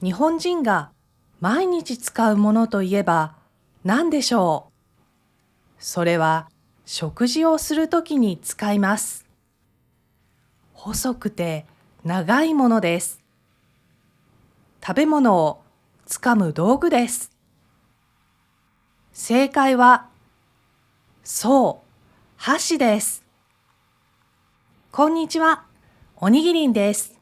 日本人が毎日使うものといえば何でしょう？それは食事をするときに使います。細くて長いものです。食べ物をつかむ道具です。正解は、そう、箸です。こんにちは、おにぎりんです。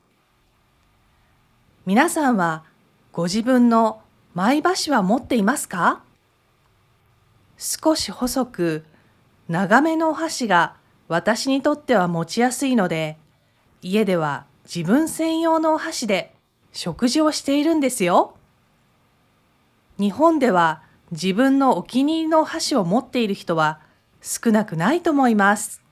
皆さんはご自分のマイ箸は持っていますか？少し細く長めのお箸が私にとっては持ちやすいので、家では自分専用のお箸で食事をしているんですよ。日本では自分のお気に入りのお箸を持っている人は少なくないと思います。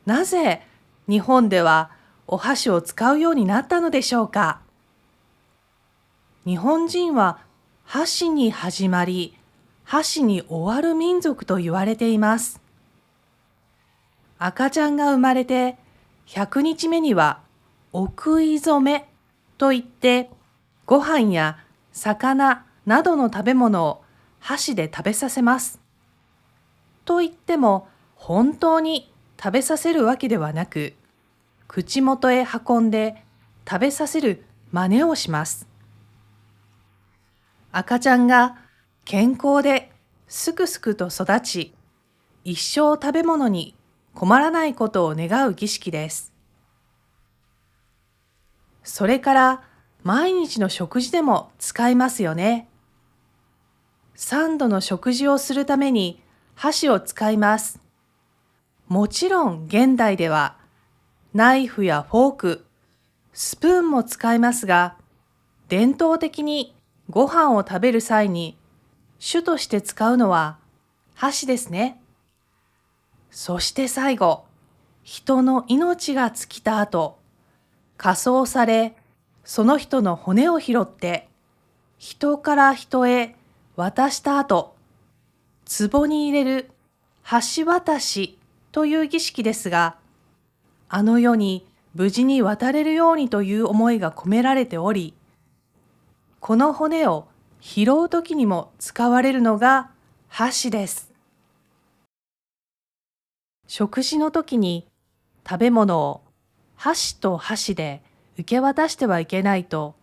なぜ日本ではお箸を使うようになったのでしょうか？日本人は箸に始まり、箸に終わる民族と言われています。赤ちゃんが生まれて100日目にはお食い初めといって、ご飯や魚などの食べ物を箸で食べさせます。と言っても本当に食べさせるわけではなく、口元へ運んで食べさせる真似をします。赤ちゃんが健康ですくすくと育ち、一生食べ物に困らないことを願う儀式です。それから毎日の食事でも使いますよね。3度の食事をするために箸を使います。もちろん現代ではナイフやフォーク、スプーンも使いますが、伝統的にご飯を食べる際に主として使うのは箸ですね。そして最後、人の命が尽きた後、火葬され、その人の骨を拾って人から人へ渡した後、壺に入れる橋渡しという儀式ですが、あの世に無事に渡れるようにという思いが込められており、この骨を拾うときにも使われるのが箸です。食事のときに食べ物を箸と箸で受け渡してはいけないと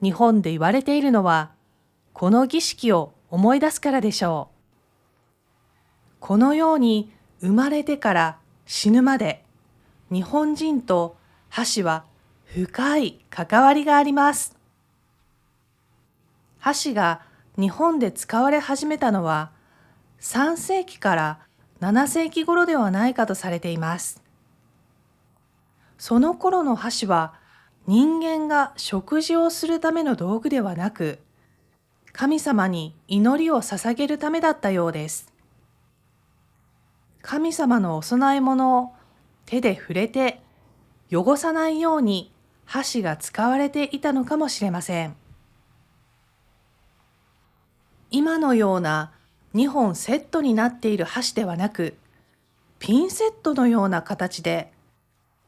日本で言われているのは、この儀式を思い出すからでしょう。このように生まれてから死ぬまで、日本人と箸は深い関わりがあります。箸が日本で使われ始めたのは3世紀から7世紀頃ではないかとされています。その頃の箸は人間が食事をするための道具ではなく、神様に祈りを捧げるためだったようです。神様のお供え物を手で触れて汚さないように箸が使われていたのかもしれません。今のような2本セットになっている箸ではなく、ピンセットのような形で、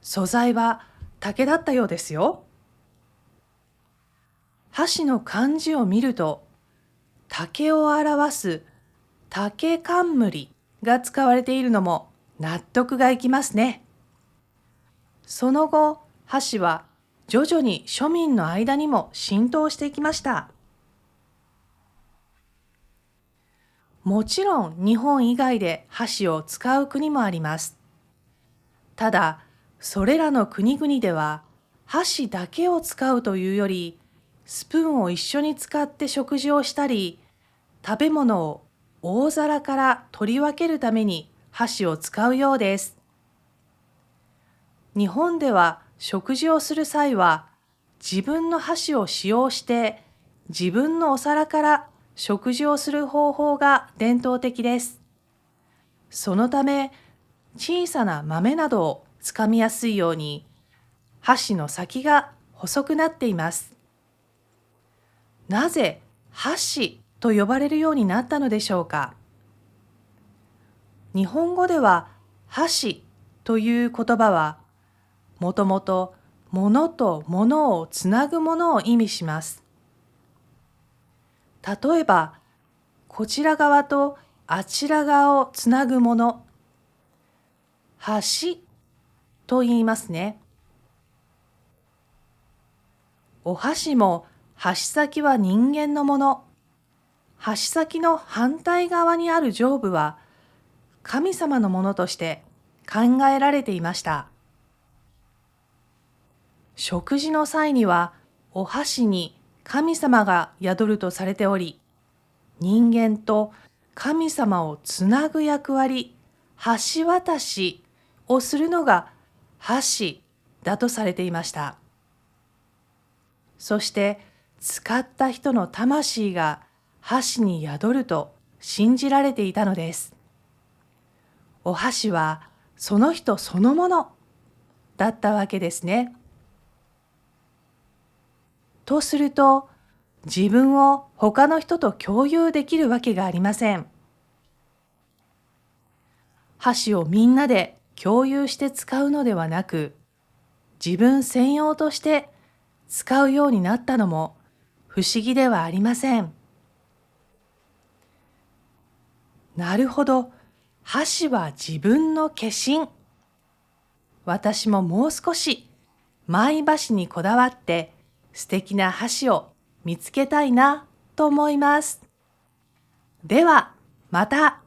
素材は竹だったようですよ。箸の漢字を見ると、竹を表す竹冠が使われているのも納得がいきますね。その後、箸は徐々に庶民の間にも浸透していきました。もちろん日本以外で箸を使う国もあります。ただ、それらの国々では箸だけを使うというより、スプーンを一緒に使って食事をしたり、食べ物を大皿から取り分けるために箸を使うようです。日本では食事をする際は、自分の箸を使用して自分のお皿から食事をする方法が伝統的です。そのため、小さな豆などをつかみやすいように、箸の先が細くなっています。なぜ箸と呼ばれるようになったのでしょうか。日本語では箸という言葉は、もともと物と物をつなぐものを意味します。例えば、こちら側とあちら側をつなぐもの、橋と言いますね。お箸も箸先は人間のもの。箸先の反対側にある上部は神様のものとして考えられていました。食事の際にはお箸に神様が宿るとされており、人間と神様をつなぐ役割、橋渡しをするのが箸だとされていました。そして使った人の魂が箸に宿ると信じられていたのです。お箸はその人そのものだったわけですね。とすると、自分を他の人と共有できるわけがありません。箸をみんなで共有して使うのではなく、自分専用として使うようになったのも不思議ではありません。なるほど、箸は自分の化身。私ももう少しマイ箸にこだわって素敵な箸を見つけたいなと思います。では、また。